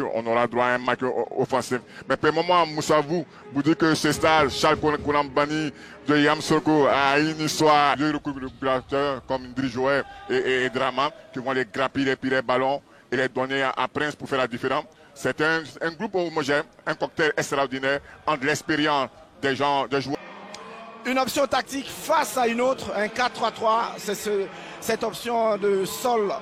On aura droit à un match offensif. Mais pour le moment, Moussa vous dites que ce stade, Charles Kounambani de Yam Soko a une histoire de recruteurs comme Indri Joël et Drama qui vont les grappiller les ballons et les donner à Prince pour faire la différence. C'est un groupe homogène, un cocktail extraordinaire entre l'expérience des joueurs. Une option tactique face à une autre, un 4-3-3, c'est cette option de sol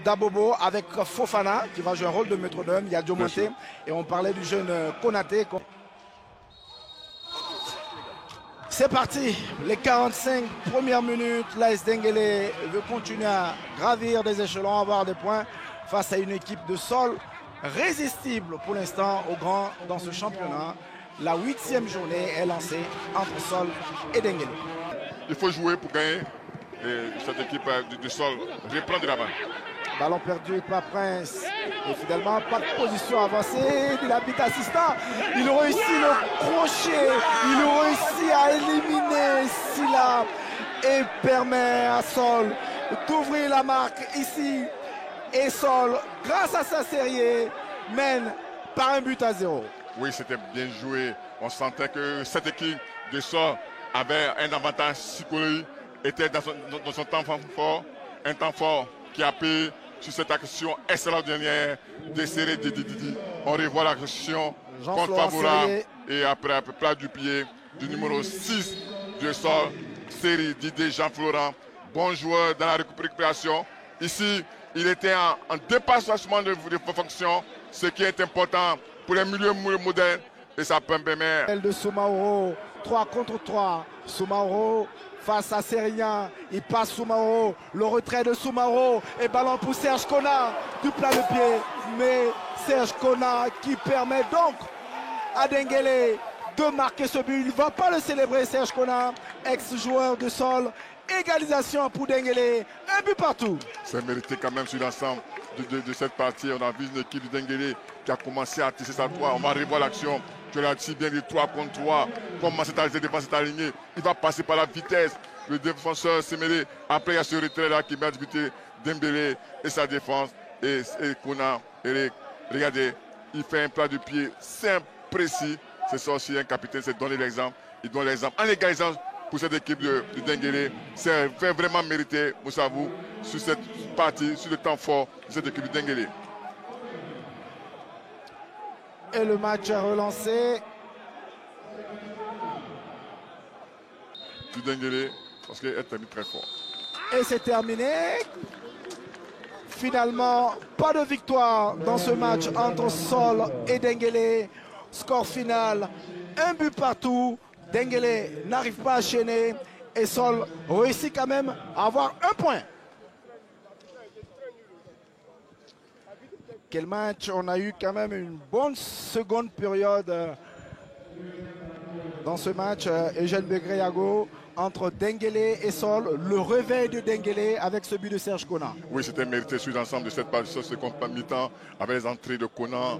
d'Abobo avec Fofana qui va jouer un rôle de métronome. Il y a Diomonte et on parlait du jeune Konaté. C'est parti, les 45 premières minutes. L'AS Denguélé veut continuer à gravir des échelons, avoir des points face à une équipe de sol résistible pour l'instant au grand dans ce championnat. La 8e journée est lancée entre Sol et Denguélé. Il faut jouer pour gagner. Et cette équipe du Sol reprend de la main. Ballon perdu par Prince. Et finalement, pas de position avancée. Il habite assistant. Il réussit le crochet. Il réussit à éliminer Silla. Et permet à Sol d'ouvrir la marque ici. Et Sol, grâce à sa série, mène par 1-0. Oui, c'était bien joué. On sentait que cette équipe de Sol avait un avantage psychologique, était dans son temps fort, un temps fort qui a payé sur cette action extraordinaire de série de Didi. On revoit l'action contre favorable et après plat du pied du numéro 6 de Sol, série Didier Jean-Florent, bon joueur dans la récupération. Ici, il était en dépassement de fonction, ce qui est important pour les milieux modernes et ça permet. De Soumaoro, 3 contre 3. Soumaoro face à Serignan. Il passe Soumaoro. Le retrait de Soumaoro. Et ballon pour Serge Kona. Du plat de pied. Mais Serge Kona qui permet donc à Denguélé de marquer ce but. Il ne va pas le célébrer, Serge Kona, ex-joueur de Sol. Égalisation pour Denguélé. Un but partout. C'est mérité quand même sur l'ensemble de cette partie. On a vu une équipe de Denguélé qui a commencé à tisser sa toile. On va revoir l'action. Tu l'as dit bien, les 3 contre 3. Comment cette défense est alignée. Il va passer par la vitesse. Le défenseur s'est mêlé. Après, il y a ce retrait-là qui va discuter Dembélé et sa défense. Et Kona, Eric, regardez, il fait un plat de pied simple, précis. C'est ça aussi un capitaine, c'est donner l'exemple. Il donne l'exemple en égalisant pour cette équipe de Denguélé. C'est fait vraiment mériter, Moussa vous, sur cette partie, sur le temps fort de cette équipe de Denguélé. Et le match est relancé. Du Denguélé, parce qu'elle est très fort. Et c'est terminé. Finalement, pas de victoire dans ce match entre Sol et Denguélé. Score final, 1 but partout. Denguélé n'arrive pas à chaîner et Sol réussit quand même à avoir 1 point. Quel match! On a eu quand même une bonne seconde période dans ce match. Eugène Begreyago entre Denguélé et Sol. Le réveil de Denguélé avec ce but de Serge Kona. Oui, c'était mérité sur l'ensemble de cette partie, ce second mi-temps avec les entrées de Kona.